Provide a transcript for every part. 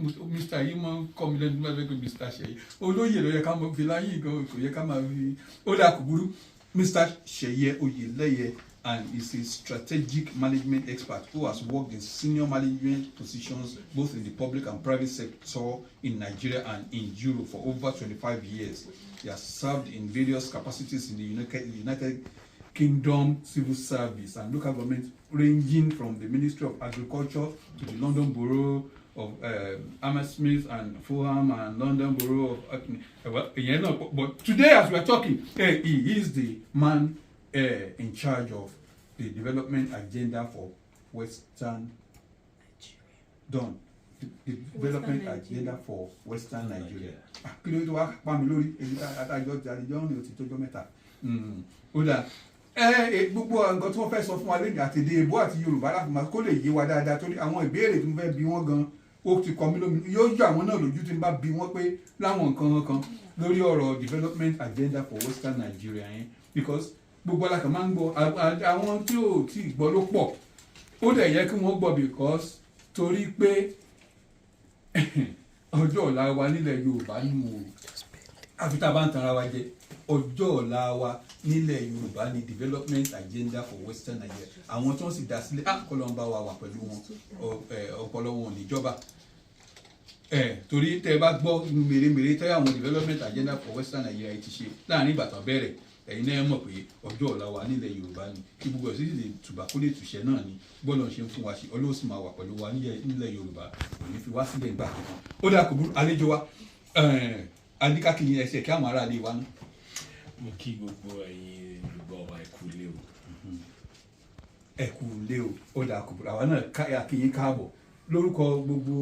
Mr yìí máa ń kọ́ mi lẹ́nu nígbà tó Mr Seye olóyè ló yẹ ká mọ̀ fi láyé gan kò yẹ ká máa fi ó dà kò burú. Mr Seye Oyeleye, and is a strategic management expert who has worked in senior management positions both in the public and private sector in Nigeria and in Europe for over 25 years. He has served in various capacities in the United Kingdom civil service and local government, ranging from the Ministry of Agriculture to the London Borough of Hammersmith and Fulham and London Borough of but today as we are talking, he is the man in charge of the development agenda for Western Nigeria. The development agenda for Western Nigeria. Gbogbo nǹkan tí wọ́n fẹ́ sọ fún wa lẹ́yìn àtẹ̀dé èbó àti Yorùbá láti máa kó lè yé wa dáadáa torí àwọn ìbéèrè tí mo fẹ́ bi wọ́n gan ó ti kọ́ mi lómi yóò yọ àwọn náà lójú tí n bá bi wọ́n pé láwọn nǹkan kan lórí ọ̀rọ̀ development agenda for Western Nigeria yẹn because gbogbo alákàn máa ń gbọ́ àwọn tí ò tí ì gbọ́ ló pọ̀ ó dẹ̀ yẹ kí wọ́n gbọ́ because torí pé ọjọ́ ọ̀la wa nílẹ̀ Yorùbá ni mo àfi tá a bá ń tanra wa jẹ ọjọ́ ọ̀la wa nílẹ̀ Yorùbá ni development agenda for Western Nigeria àwọn tí wọ́n sì dá sílẹ̀ kọ́lọ́mbà wa wà pẹ̀lú wọn ọpọlọ wọn níjọba torí tẹ́ ẹ bá gbọ́ mèremère tẹ́ àwọn development agenda for Western Nigeria ti ṣe láàrin ìbàtàn bẹ̀rẹ̀ ẹ̀yin náà mọ̀ pé ọjọ́ ọ̀la wa nílẹ̀ Yorùbá ni kí gbogbo ẹ̀ sì lè tùbà kó lè tùṣẹ́ náà ni bọ́ọ̀lù ṣe ń fún wa ṣe Ọlọ́run sì máa wà pẹ̀lú wa nílẹ̀ Yorùbá kò ní fi wá sílẹ̀ ìgbà kankan ó dà kò burú àlejò wa adíkàkì ẹsẹ̀ kí àwọn ará ilé wa ní. mo kí gbogbo ẹ̀yin olùgbọ́ wa ẹ kú ilé o. ẹ kú ilé o ó dà kò burú àwa náà kí yín káàbọ̀ lórúkọ gbogbo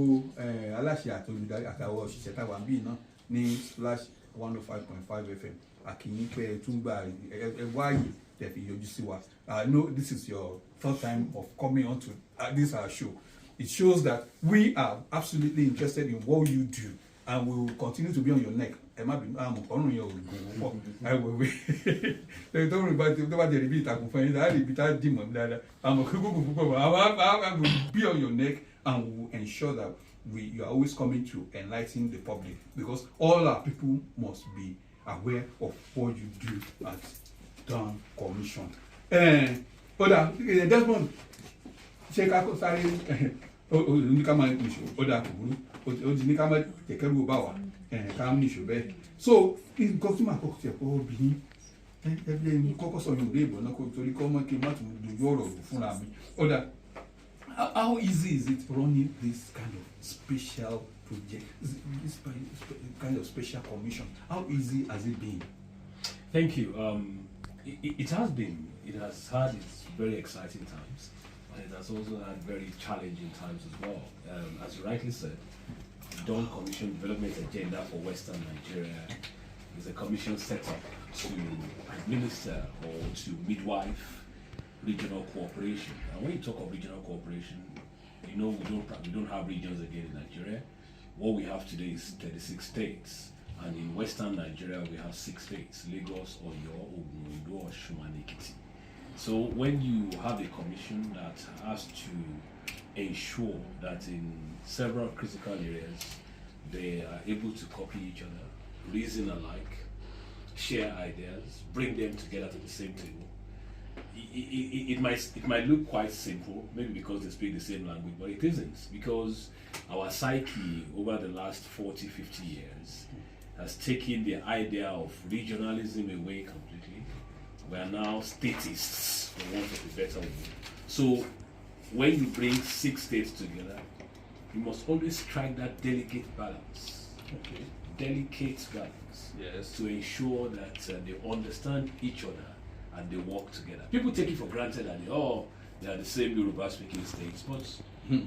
aláṣẹ àti olùdarí àtàwọn òṣìṣẹ́ táwa ń bí náà ní Splash 105.5 FM àkìyín pé ẹ tún gbà ẹ wáyé tẹ́ fi yọjú sí wa. I know this is your third time of coming on to this our show. It shows that we are absolutely interested in what you do and we will continue to be on your neck. Ẹ má bínú àmọ́ ọ̀run yẹn ò gùn pọ̀ àìwẹ̀wẹ̀ tó rìn bá tó bá jẹ̀rì bí ìtàkùn fún yín láàrin ibi tá a dì mọ́ ní dáadáa àmọ́ kí gbogbo púpọ̀ bọ̀ I will be on your neck and we will ensure that you are always coming to enlighten the public because all our people must be aware of what you do at Dawn Commission. Oda Desmond ṣe ká kó sáré oníkàmá nìṣó oda kò burú oníkàmá kẹkẹrù bá wà ká nìṣó bẹ́ẹ̀. So nǹkan tí màá kọ́kọ́ tiẹ̀ kọ́ obìnrin ẹgbẹ́ kọ́kọ́ sọ yóò dé ìbọn náà kó torí kọ́ mọ́ kí n má tún dojú ọ̀rọ̀ fúnra mi. Oda, how easy is it running this kind of special project, this kind of special commission? How easy has it been? Thank you. It has been. It has had its very exciting times, and it has also had very challenging times as well. As you rightly said, the Dawn Commission Development Agenda for Western Nigeria is a commission set up to administer or to midwife regional cooperation. And when you talk of regional cooperation, you know we don't have regions again in Nigeria. What we have today is 36 states, and in Western Nigeria we have 6 states: Lagos, Oyo, Ogun, Ondo, Osun, and Ekiti. So when you have a commission that has to ensure that in several critical areas they are able to copy each other, reason alike, share ideas, bring them together to the same table, it might look quite simple, maybe because they speak the same language, but it isn't, because our psyche over the last 40-50 years has taken the idea of regionalism away completely. We are now statists, for want of a better word. So when you bring 6 states together, you must always strike that delicate balance. Okay. Delicate balance. Yes. To ensure that they understand each other and they work together. People take it for granted that they are the same Yoruba speaking states, but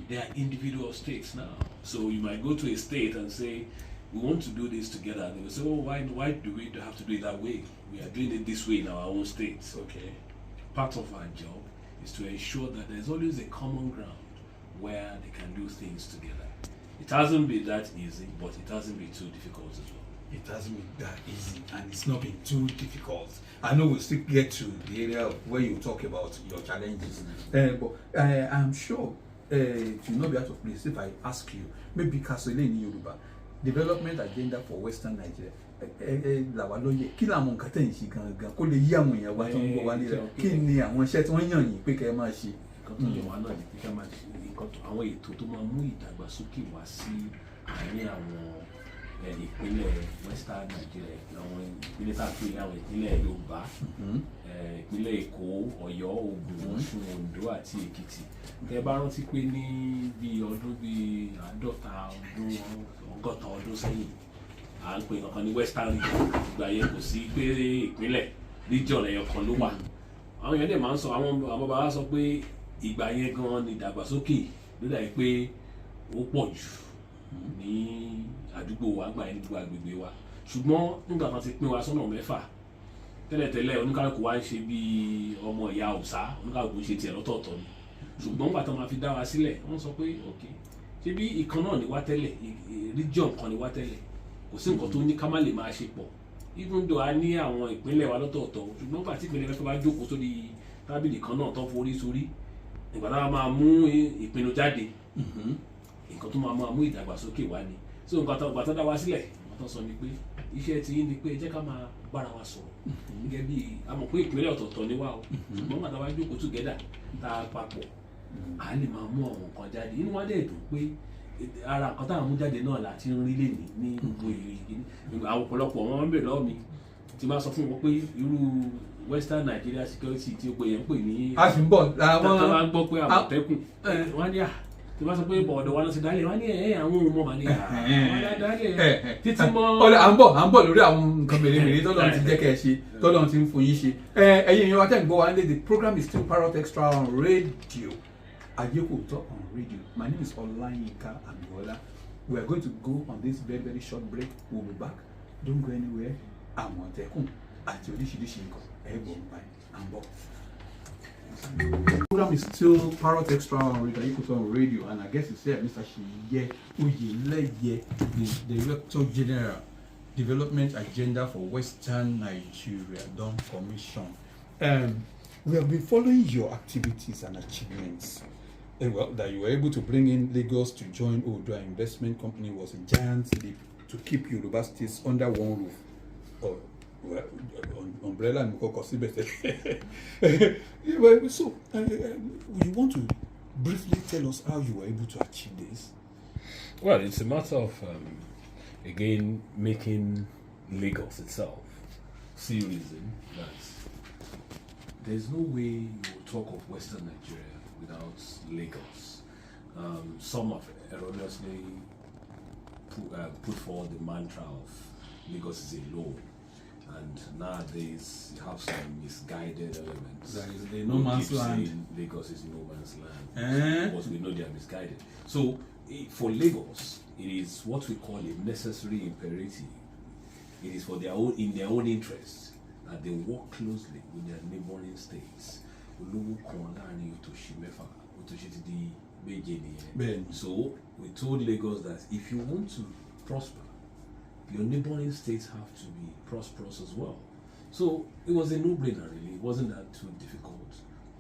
they are individual states now. So you might go to a state and say, we want to do this together. And they will say, oh, why do we have to do it that way? We are doing it this way in our own states. Okay. Part of our job is to ensure that there's always a common ground where they can do things together. It hasn't been that easy, but it hasn't been too difficult as well. It hasn't been that easy, and it's not been too difficult. I know we'll still get to the area of where you talk about your challenges, but I'm sure to not be out of place if I ask you maybe kasole ní Yorùbá development agenda for Western Nigeria làwa lóye kí làwọn nǹkan tẹ̀ ń ṣe gangan kó lè yí àwọn èèyàn wa tó ń bọ̀ wálé rẹ̀ kí ni àwọn iṣẹ́ tí wọ́n yàn yín pé kẹ́ ẹ máa ṣe. nǹkan tó yẹ wá náà ni pé ká máa ṣe nǹkan tó àwọn ètò tó máa mú ìdàgbàsókè wá sí àárín àwọn ìpínlẹ̀ Western Nigeria àwọn ìpínlẹ̀ tá a pè àwọn ìpínlẹ̀ Yorùbá ìpínlẹ̀ Èkó Ọ̀yọ́ Ògùn Ọ̀ṣun Oǹdó àti Èkìtì kẹ bá rántí pé ní bíi ọdún bíi 50 ọdún 100 ọdún sẹ́yìn à ń pè kankan ní Western region ìgbà yẹn kò sí pé ìpínlẹ̀ region ẹ̀yọ kan ló wà àwọn èèyàn dẹ̀ máa ń sọ àwọn bàbá wa sọ pé ìgbà yẹn gan ni ìdàgbàsókè ló dà pé ó pọ̀ jù ní àdúgbò wa gbà yẹn nígbà agbègbè wa ṣùgbọ́n nígbà kan ti pín wa sọ́nà 6 tẹ́lẹ̀tẹ́lẹ̀ oníkálukú wa ń ṣe bí ọmọ ìyá òòṣà oníkálukú ń ṣe tiẹ̀ lọ́tọ̀ọ̀tọ̀ ni ṣùgbọ́n nígbà tó máa fi dá wa sílẹ̀ wọ́n sọ pé ok ṣé bí ìkan náà ni wá tẹ́lẹ̀ region kan ni wá tẹ́lẹ̀ kò sí nǹkan tó ní ká má lè máa ṣe pọ̀ even though a ní àwọn ìpínlẹ̀ wa lọ́tọ̀ọ̀tọ̀ ṣùgbọ́n nígbà tí ìpínlẹ̀ mẹ́fà bá jókòó sórí tábìlì kan náà tó forí sórí ìgbà tá a máa mú ìpinnu jáde nǹkan tó máa mú ìdàgbàsókè wá ni so nǹkan tó dá wa sílẹ̀ wọ́n tó sọ ni pé iṣẹ́ tí yín ni pé ẹ jẹ́ ká máa bára wa sọ̀rọ̀ gẹ́gẹ́ bí a mọ̀ pé ìpínlẹ̀ ọ̀tọ̀ọ̀tọ̀ ni wá o ṣùgbọ́n nígbà tá a bá jókòó together tá a papọ̀ a lè máa mú àwọn nǹkan jáde inú wa dẹ̀ dùn pé ara nǹkan táwọn mú jáde náà láti ń rí lẹ́nìí ní gbogbo ìrìn àwọn ọ̀pọ̀lọpọ̀ wọn ń bèrè lọ́wọ́ mi tí máa sọ fún wọn pé irú Western Nigeria security tí ó pè yẹn ń pè ní. a sì ń bọ̀ àwọn tó máa ń gbọ́ pé Àmọ̀tẹ́kùn wọ́n á ní tí wọ́n sọ pé bọ̀ọ̀dọ̀ wa ló ti dálé wọ́n á ní àwọn ohun mọ̀ wá ní àwọn dálé títí mọ́. à ń bọ̀ lórí àwọn nǹkan mèremère tọ́lọ́run ti jẹ́ kẹ́ ẹ ṣe tọ́lọ́run ti ń fún yín ṣe ẹ̀yin èèyàn wa tẹ́ ń gbọ́ wa nílé the program is still Parrot Extra on radio. Ajekoto on radio. My name is Olayinka Amiola. We are going to go on this very short break. We'll be back. Don't go anywhere. Àmọ̀tẹ́kùn àti oríṣiríṣi nǹkan ẹ̀gbọ́n báyìí à ń bọ̀. The program is still Parrot Extra on radio. Ajekoto on radio, and I guess it's here Mr Seye Oyeleye, the Director General, Development Agenda for Western Nigeria, Don Commission. We have been following your activities and achievements. Well, that you were able to bring in Lagos to join Oodua Investment Company was a giant leap to keep Yoruba states under one roof. Or, well, umbrella and so, you want to briefly tell us how you were able to achieve this? Well, it's a matter of, again, making Lagos itself see reason that there's no way you will talk of Western Nigeria without Lagos. Some have erroneously put forward the mantra of Lagos is alone, and nowadays you have some misguided elements. That is the no man's land. Lagos is no man's land. But we know they are misguided. So for Lagos, it is what we call a necessary imperative. It is for their own, in their own interest, that they work closely with their neighboring states. So we told Lagos that if you want to prosper, your neighboring states have to be prosperous as well. So it was a no-brainer really. It wasn't that too difficult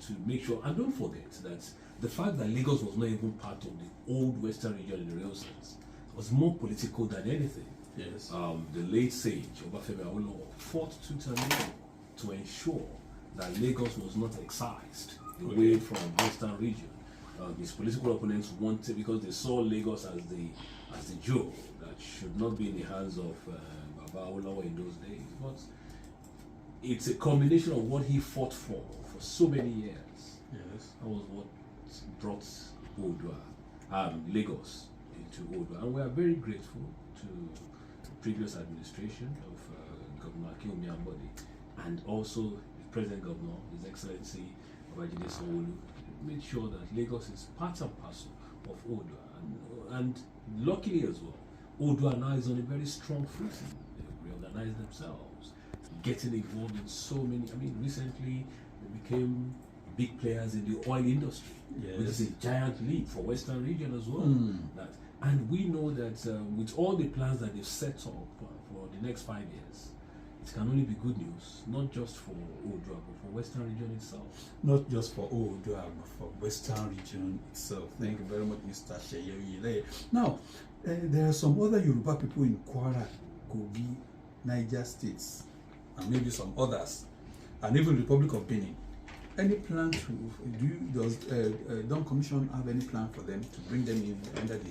to make sure. And don't forget that the fact that Lagos was not even part of the old Western region in the real sense was more political than anything. Yes. The late sage Obafemi Awolowo fought tooth and nail to ensure that Lagos was not excised away from Western region. His political opponents wanted, because they saw Lagos as the jewel that should not be in the hands of Baba Awolowo in those days. But it's a combination of what he fought for so many years. Yes. That was what brought Lagos into Oodua, and we are very grateful to the previous administration of Governor Akinwumi Ambode, and also the present governor, His Excellency Babajide Sanwo-Olu, made sure that Lagos is part and parcel of Oodua, and luckily as well, Oodua now is on a very strong footing. They reorganize themselves, getting involved in so many. I mean, recently they became big players in the oil industry, which is a giant leap for Western region as well. And we know that with all the plans that they've set up for the next 5 years, it can only be good news, not just for Oodua, but for Western region itself. Not just for Oodua, but for Western region itself. Thank you very much, Mr. Seye Oyeleye. Now, there are some other Yoruba people in Kwara, Kogi, Niger states, and maybe some others, and even Republic of Benin. Any plan to does Dawn Commission have any plan for them to bring them in under the?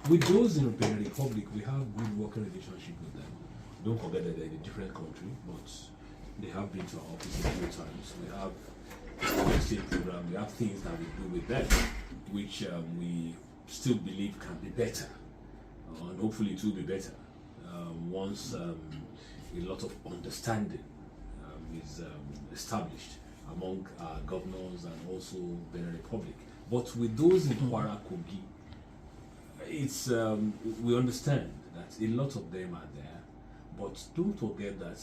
With those in the Benin Republic, we have good working relationship with them. Don't forget that they're in a different country, but they have been to our office a few times. We have an exchange program. We have things that we do with them, which we still believe can be better, and hopefully it will be better once a lot of understanding is established among governors and also Benin Republic. But with those in Kwara, Kogi, it's we understand that a lot of them are there, but don't forget that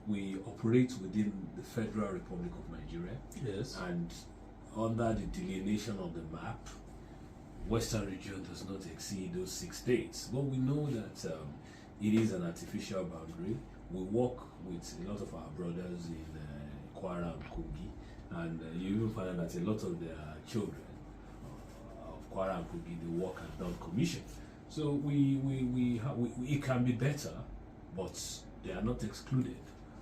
we operate within the Federal Republic of Nigeria. Yes. And under the delineation of the map, Western region does not exceed those 6 states. But we know that it is an artificial boundary. We work with a lot of our brothers in Kwara and Kogi, and you will find that a lot of their children of Kwara and Kogi, they work at Dawn Commission. So it can be better, but they are not excluded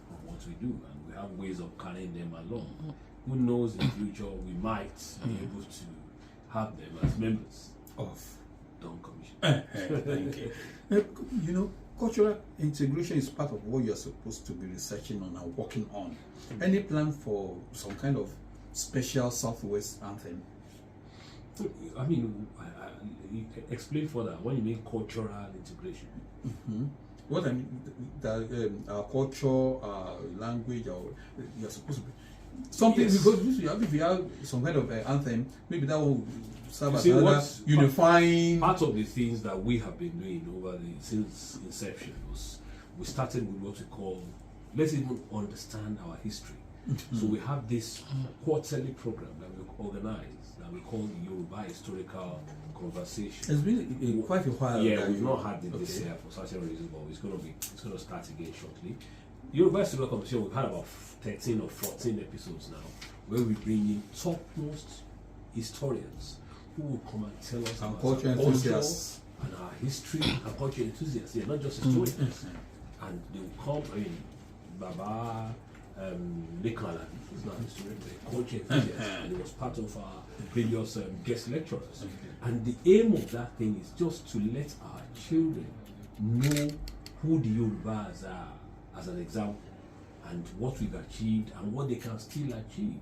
from what we do, and we have ways of carrying them along. Who knows, in the future we might be able to have them as members Of Dawn Commission. Thank you. You know, cultural integration is part of what you're supposed to be researching on and working on. Any plan for some kind of special Southwest anthem? I mean, explain further what you mean cultural integration. What I mean, our culture, our language, you're supposed to be something. Yes. Because if you have some kind of anthem, maybe that will serve as You see, another unifying. Part of the things that we have been doing since inception was we started with what we call, let's even understand our history. So we have this quarterly program that we organize that we call the Yoruba Historical Conversation. It's been quite a while. Yeah, we've not had it this year for certain reasons, but it's going to start again shortly. Yoruba Historical Conversation, we've had about 13 or 14 episodes now, where we bring in topmost historians who will come and tell us about culture our enthusiasts and our history and culture enthusiasts. Yeah, not just historians. And they will come. I mean, Baba Nicola is not a historian, but a culture enthusiast, and he was part of our previous guest lecturers. And the aim of that thing is just to let our children know who the Yorubas are as an example, and what we've achieved and what they can still achieve.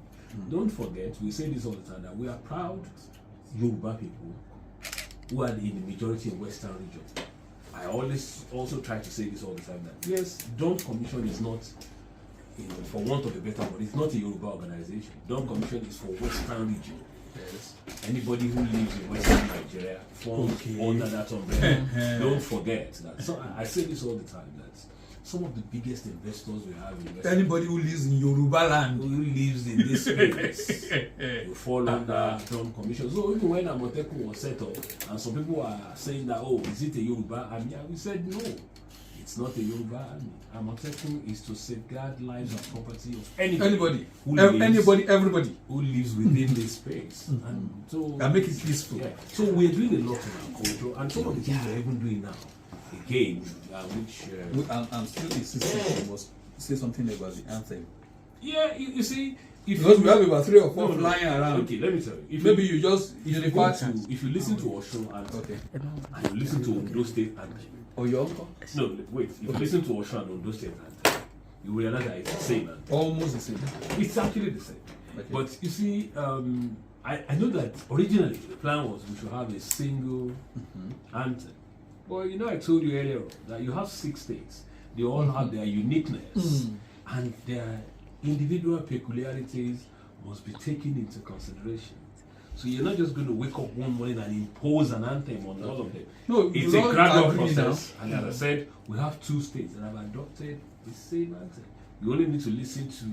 Don't forget, we say this all the time, that we are proud Yoruba people who are in the majority in Western region. I always also try to say this all the time, that yes, Dawn Commission is not, for want of a better word, it's not a Yoruba organization. Dawn Commission is for Western region. Yes. Anybody who lives in Western Nigeria falls under that umbrella. Don't forget that. So I say this all the time, that some of the biggest investors we have in Western, anybody who lives in Yoruba land, who lives in this space, will fall under Dawn Commission. So even when Amotekun was set up, and some people are saying that, oh, is it a Yoruba army? We said no, it's not a Yoruba army. Amotekun is to safeguard lives and property of anybody everybody who lives within this space, and so and make it peaceful. Yeah. So we're doing a lot in our culture, and some of the things we're even doing now. Again, which I'm still insisting you must say something about the anthem. Yeah, you see, because we have about 3 or 4 flying around. Okay, let me tell you. Maybe you just unify. If you listen to Osun and you listen to Ondo State anthem. Or your uncle? No, wait. If you listen to Osun and Ondo State anthem, you will realize that it's the same anthem. Almost the same. It's actually the same. Okay. But you see, I know that originally the plan was we should have a single anthem. Well, you know, I told you earlier that you have 6 states. They all have their uniqueness, and their individual peculiarities must be taken into consideration. So you're not just going to wake up one morning and impose an anthem on all of them. No, it's a gradual process. And as I said, we have 2 states that have adopted the same anthem. You only need to listen to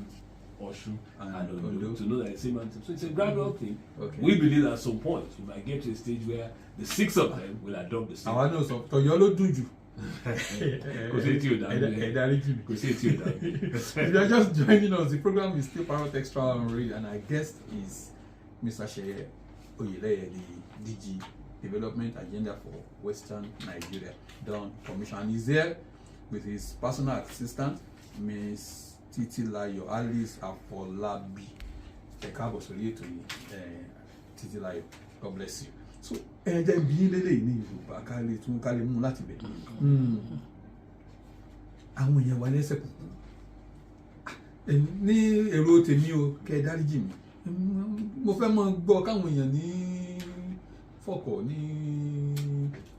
Osun and Ondo to know that it's the same anthem. So it's a gradual thing. Okay. We believe at some point we might get to a stage where the 6 of them will adopt the same. I know so. So you all do you. Kò sí tí ò dá mi. Ẹ dáríjì mi. Kò sí tí ò dá mi. If you are just joining us, the program is still Parrot Extra on Radio, and our guest is Mr Seye Oyeleye, the DG Development Agenda for Western Nigeria, Dawn Commission. And he's here with his personal assistant, Miss Titilayo Alice Afolabi. Ẹ káàbọ̀ sórí ètò yìí, Titilayo, God bless you. So ẹ jẹ́ bí lélẹ̀ ní Yorùbá ká lè mú láti bẹ̀. Àwọn èèyàn wà lẹ́sẹ̀ kùkù ní èrò tèmi o, kẹ́ ẹ dáríjì mi. Mo fẹ́ mọ gbọ́ káwọn èèyàn ní Fọ́kọ̀, ní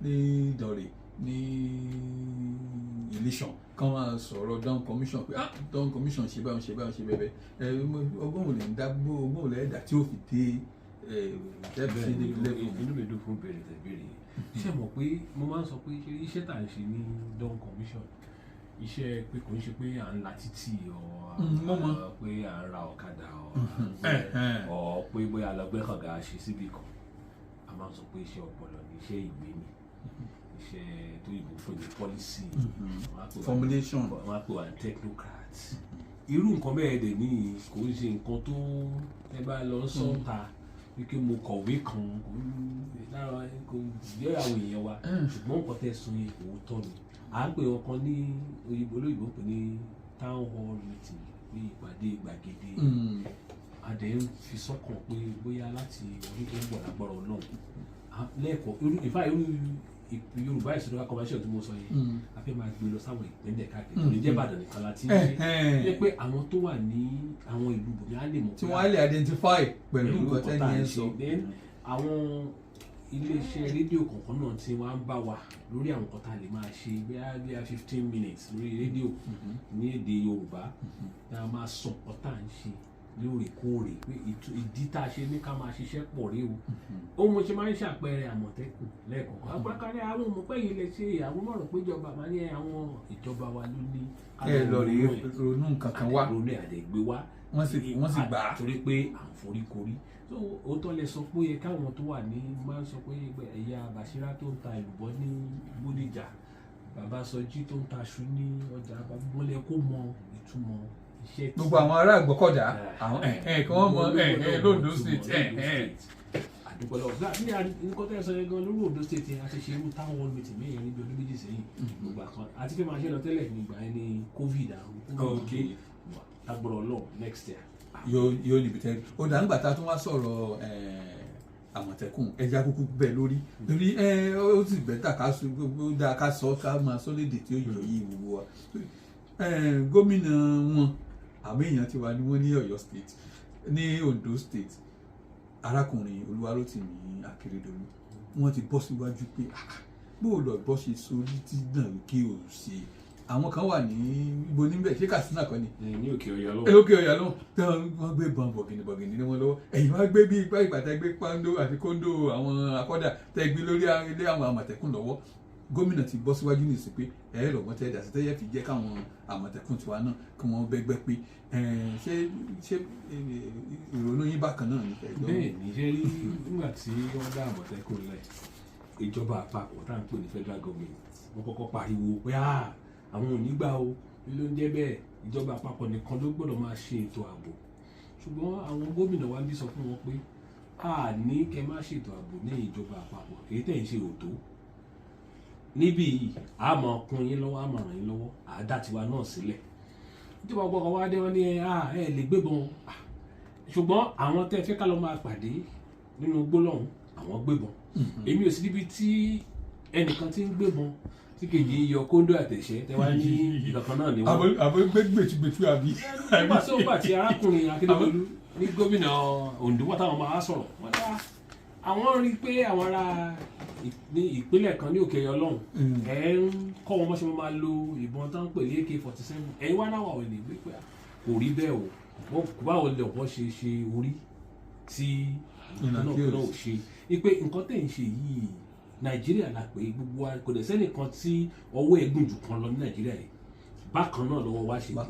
Ìdànrè, ní Ìlíṣàn kan máa sọ̀rọ̀ Dawn Commission pé Dawn Commission ṣe báwọn ṣe bẹ́ẹ̀ ọgbọ́n ò lè ń dágbó ọgbọ́n ò lè dà tí ó fi dé inú mi dùn fún bẹ̀rẹ̀ tẹ̀bẹ̀rẹ̀ ṣe mọ̀ pé mo máa ń sọ pé iṣẹ́ tá à ń ṣe ní Dawn Commission iṣẹ́ pé kò ń ṣe pé à ń la títì ọ̀ pé à ń ra ọ̀kadà ọ̀ pé bóyá lọ́gbẹ́ kànga ṣe síbì kan a máa ń sọ pé iṣẹ́ ọpọlọ ni iṣẹ́ ìwé ni iṣẹ́ tó yìnbó fún ní policy formulation wọ́n á pè wá technocrats irú nǹkan bẹ́ẹ̀ dẹ̀ ní kò ń ṣe nǹkan tó ẹ bá lọ sọ́ta wípé mo kọ̀wé kan lára kò yẹ àwọn èèyàn wa ṣùgbọ́n nǹkan tẹ́ sọ yẹn òótọ́ ni à ń pè wọn kan ní olóyìnbó pè ní town hall meeting ní ìpàdé gbàgede adẹ̀ ń fi sọ́kàn pé bóyá láti ọdún tó ń bọ̀ lágbára Ọlọ́run lẹ́ẹ̀kọ́ ìfá irú Yorùbá ìṣèjọba commercial tí mo sọ yẹn a fẹ́ máa gbé lọ sáwọn ìpínlẹ̀ káàkiri tó lè jẹ́ Ìbàdàn nìkan láti ṣe pé àwọn tó wà ní àwọn ìlú bòmí á lè mọ̀ tí wọ́n á lè identify pẹ̀lú nǹkan tẹ́ni yẹn sọ. àwọn iléeṣẹ́ rédíò kọ̀ọ̀kan náà tí wọ́n á ń bá wa lórí àwọn nǹkan tá a lè máa ṣe bí i 15 minutes lórí rédíò ní èdè Yorùbá tá a máa sọ nǹkan tá à ń ṣe lóòrèkóòrè pé ìdí tá a ṣe ní ká máa ṣiṣẹ́ pọ̀ rí o ohun mo ṣe máa ń ṣàpẹẹrẹ Àmọ̀tẹ́kùn lẹ́ẹ̀kọ̀ọ̀kan àpákárí àwọn òmùpẹ́ yìí lè ṣe àwọn mọ̀rọ̀ pé ìjọba máa ní àwọn ìjọba wa ló ní ẹ lọ rí ronú nǹkan kan wá ronú àdẹ̀gbé wá wọ́n sì gbà á torí pé à ń foríkorí so òótọ́ lẹ sọ pé káwọn tó wà ní máa ń sọ pé ẹ̀yà Bàṣírá tó ń ta ìlúbọ́ ní Bódìjà Bàbá Sọjí tó ń ta aṣọ ní ọjà Babọ́lẹ̀ kó mọ ìtumọ̀ gbogbo àwọn ará Ìgbọ́kọ̀dá àwọn kí wọ́n mọ l'Ondo State àdúgbò lọ́wọ́ ní nǹkan tẹ́ ẹ sọ yẹn gan lórí Ondo State yẹn a ti ṣe irú town hall meeting mẹ́rin níbi ọdún méjì sẹ́yìn gbogbo àkàn àti pé máa ṣe lọ tẹ́lẹ̀ nígbà yẹn ní COVID àrùn lágbọ̀rọ̀ lọ next year. yóò níbi tẹ́ ó dà nígbà tá a tún wá sọ̀rọ̀ Àmọ̀tẹ́kùn ẹja kúkú bẹ́ẹ̀ lórí ó sì bẹ́tà ká sọ ká máa sọ lédè tí ó yọ yìí gbogbo wa gómìnà wọn àwọn èèyàn ti wà ní wọ́n ní Ọ̀yọ́ State ní Ondo State arákùnrin Olúwarótìmí Akérédolú wọ́n ti bọ́ síwájú pé bóòlù ọ̀gbọ́ ṣe sórí tí náà kí o ṣe àwọn kan wà ní ibo níbẹ̀ ṣé Katsina kan ni ní Òkè Ọ̀yọ́ lọ́wọ́ Òkè Ọ̀yọ́ lọ́wọ́ tí wọ́n gbé bọn bọ̀gìnì ní wọn lọ́wọ́ ẹ̀yìn wá gbé bí ipá ìgbàtà gbé pàǹdó àti kóńdó àwọn akọ́dà tẹ́ gbé lórí ilé àwọn Àmọ̀tẹ́kùn lọ́wọ́ gómìnà ti bọ́ síwájú ní ìsìn pé ẹ̀rọ wọn tẹ́ dàsí tẹ́yẹ́ fi jẹ́ káwọn Àmọ̀tẹ́kùn tiwa náà kí wọ́n bẹ́gbẹ́ pé ṣé ìrònú yín bákan náà ní ẹ̀gbọ́n. bẹ́ẹ̀ ni ṣe rí nígbà tí wọ́n dá Àmọ̀tẹ́kùn lẹ̀ ìjọba àpapọ̀ tá à ń pè ní federal government wọ́n kọ́kọ́ pariwo pé àwọn ò ní gbà o ló ń jẹ́ bẹ́ẹ̀ ìjọba àpapọ̀ nìkan ló gbọ́dọ̀ máa ṣe ètò ààbò ṣùgbọ́n àwọn gómìnà wa bí sọ fún wọn pé a ní kẹ́ má ṣètò ààbò ní ìjọba àpapọ̀ èyí tẹ̀ ń ṣe òtó níbí yìí a máa kún yín lọ́wọ́ a máa ràn yín lọ́wọ́ àdá tiwa náà sílẹ̀ ìjọba ọgbọ́n wa dé wọn ní ẹ lè gbébọn ṣùgbọ́n àwọn tẹ́ fẹ́ ká lọ máa pàdé nínú gbólọ́hùn àwọn gbébọn èmi ò sí níbi tí ẹnìkan ti ń gbébọn tí kejì yọ kóńdó àtẹ̀ṣẹ́ tẹ́ wá ní ìkankan náà ni wọ́n. àbọ̀ gbẹ̀tùgbẹ̀tù àbí. nígbà tí arákùnrin Akérédolú ní gómìnà Oǹdó wọ́n táwọn máa sọ̀rọ̀ wọ́n dá àwọn rí i pé àwọn ará ní ìpínlẹ̀ kan ní Òkè Ọ̀yọ́ lọ́hùn ẹ̀ ń kọ́ wọn mọ́ṣẹ́ máa lo ìbọn tó ń pè ní AK-47 ẹ̀yin wá náà wà wọlé wípé kò rí bẹ́ẹ̀ o wọ́n báwo lè wọ́n ṣe orí tí náà ò ṣe wípé nǹkan tẹ̀ ń ṣe yìí Nàìjíríà la pé gbogbo wa kò dẹ̀ sẹ́nìkan tí ọwọ́ ẹ̀gùn jù kan lọ ní Nàìjíríà yìí bákan náà lọ́wọ́ wa ṣe tó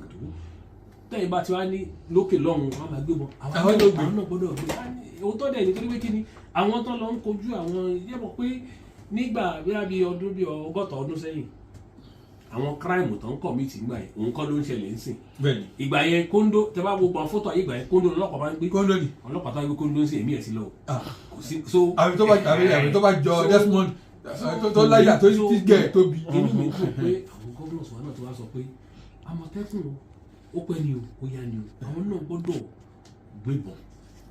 tẹ́yìn bá ti wá ní lókè lọ́hùn wọn máa gbé wọn àwọn náà gbọ́dọ̀ gbé òótọ́ dẹ̀ nítorí pé kí ni àwọn tó lọ ń kojú àwọn yẹ́bọ̀ pé nígbà bí ọdún bí 100 ọdún sẹ́yìn àwọn crime tó ń commit ìgbà yẹn òun kọ́ ló ń ṣẹlẹ̀ ń sìn. bẹ́ẹ̀ni. ìgbà yẹn kóńdó tẹ bá gbogbo àwọn fótó ayé ìgbà yẹn kóńdó ọlọ́pàá máa ń gbé. kóńdó ni. ọlọ́pàá tó ń gbé kóńdó ń sìn èmi ẹ̀ sí lọ. kò sí so. àbí tó bá jọ Desmond tó láyà tó ti gẹ̀ tóbi. inú mi dùn pé àwọn gómìnà wa náà tó wá sọ pé Àmọ̀tẹ́kùn ó pẹ́ ni o ó yá ni o àwọn náà gbọ́dọ̀ gbébọn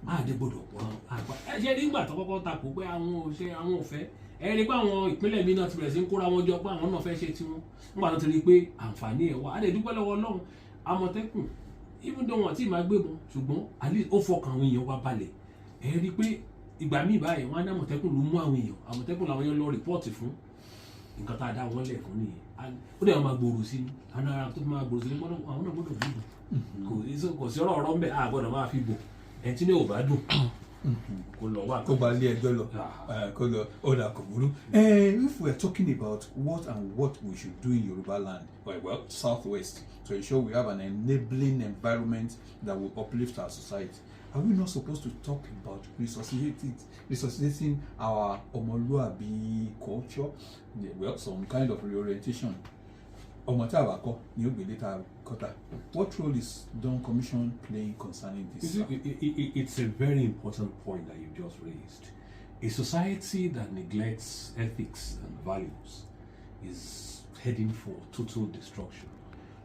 àdé gbọ́dọ̀ pọ̀ àgbà ẹ ṣe nígbà tó kọ́kọ́ takò pé àwọn ò fẹ́ ẹ rí pé àwọn ìpínlẹ̀ mi náà ti bẹ̀rẹ̀ sí ń kóra wọn jọ pé àwọn náà fẹ́ ṣe tiwọn nígbà tó ti rí pé àǹfààní ẹ̀ wà á lè dúpẹ́ lọ́wọ́ Ọlọ́run Àmọ̀tẹ́kùn even though wọn tí máa gbébọn ṣùgbọ́n at least ó fọkàn àwọn èèyàn wa balẹ̀ ẹ rí pé ìgbà míì báyìí wọn á ní Àmọ̀tẹ́kùn ló mú àwọn èèyàn Àmọ̀tẹ́kùn làwọn èèyàn lọ rìpọ́ọ̀tì fún nǹkan tá a dá wọn lẹ́ẹ̀kan nìyẹn ó dẹ̀ wọn máa gbòòrò sí ni àwọn ará tó máa gbòòrò sí ni àwọn náà gbọ́dọ̀ gbòòrò kò sí ọ̀rọ̀ ń bẹ̀ á gbọ́dọ̀ máa fi bò ẹ̀ tí ní ò bá dùn kó lọ wá. kó gba ilé ẹjọ́ lọ kó lọ ọ̀dà kò burú. If we are talking about what we should do in Yoruba land, well, Southwest, to ensure we have an enabling environment that will uplift our society, are we not supposed to talk about resuscitating our Omoluabi culture? Well, some kind of reorientation. Omotabako, New Belita Kota. What role is Dawn Commission playing concerning this? It's a very important point that you just raised. A society that neglects ethics and values is heading for total destruction.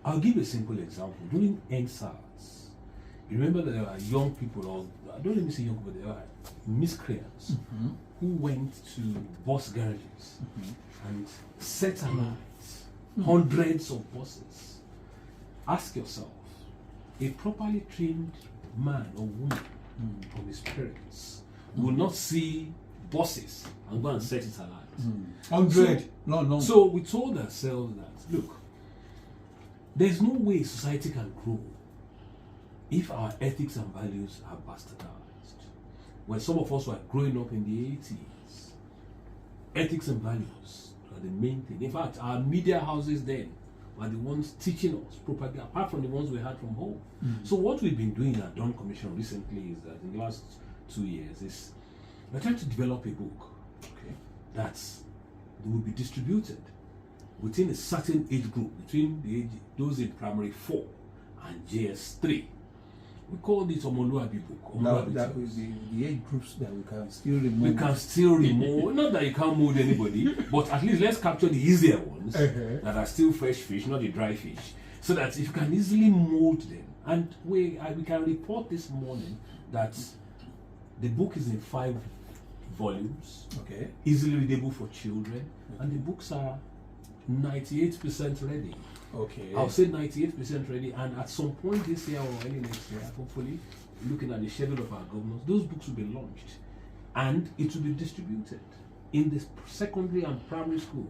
I'll give a simple example. During NSAS, you remember that there were young people, or don't let me say young people, there were miscreants who went to bus garages and set alight hundreds of buses. Ask yourself, a properly trained man or woman from his parents will not see buses and go and set it alight. 100. No. So we told ourselves that, look, there's no way society can grow if our ethics and values are bastardized. When some of us were growing up in the 80s, ethics and values are the main thing. In fact, our media houses then were the ones teaching us properly, apart from the ones we had from home. So what we've been doing at Dawn Commission recently is that in the last 2 years is we're trying to develop a book that will be distributed within a certain age group, between those in primary 4 and JS3. We call it OMOLUABI book. That was the age groups that we can still remove. We can still remove, not that you can't mold anybody, but at least let's capture the easier ones that are still fresh fish, not the dry fish, so that if you can easily mold them. And we can report this morning that the book is in 5 volumes, easily readable for children, and the books are 98% ready. I'll say 98% ready, and at some point this year or early next year, hopefully, looking at the schedule of our governors, those books will be launched and it will be distributed in the secondary and primary school,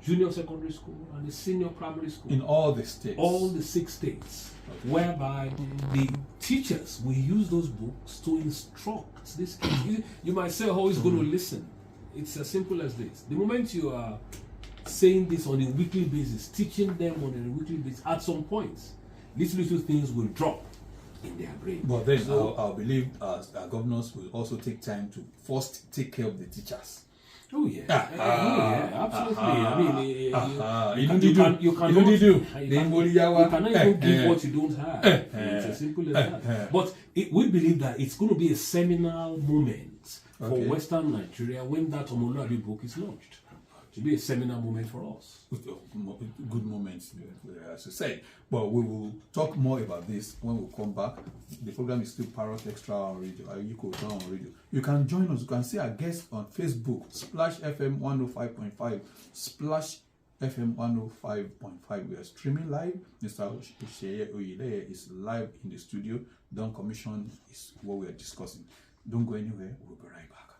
junior secondary school, and the senior primary school. In all the states? All the 6 states, whereby the teachers will use those books to instruct these kids. You might say, oh, he's going to listen. It's as simple as this. The moment you are saying this on a weekly basis, teaching them on a weekly basis, at some point, little things will drop in their brain. But then I believe our governors will also take time to first take care of the teachers. Oh yeah, absolutely. I mean, you cannot even give what you don't have. It's as simple as that. But we believe that it's going to be a seminal moment for Western Nigeria when that OMOLUABI book is launched. It will be a seminal moment for us. Good moments, as you said. But we will talk more about this when we come back. The program is still Parrot Extra on radio. On radio. You can join us. You can see our guests on Facebook, Splash FM 105.5, Splash FM 105.5. We are streaming live. Mr Seye Oyeleye is live in the studio. Dawn Commission is what we are discussing. Don't go anywhere. We'll be right back.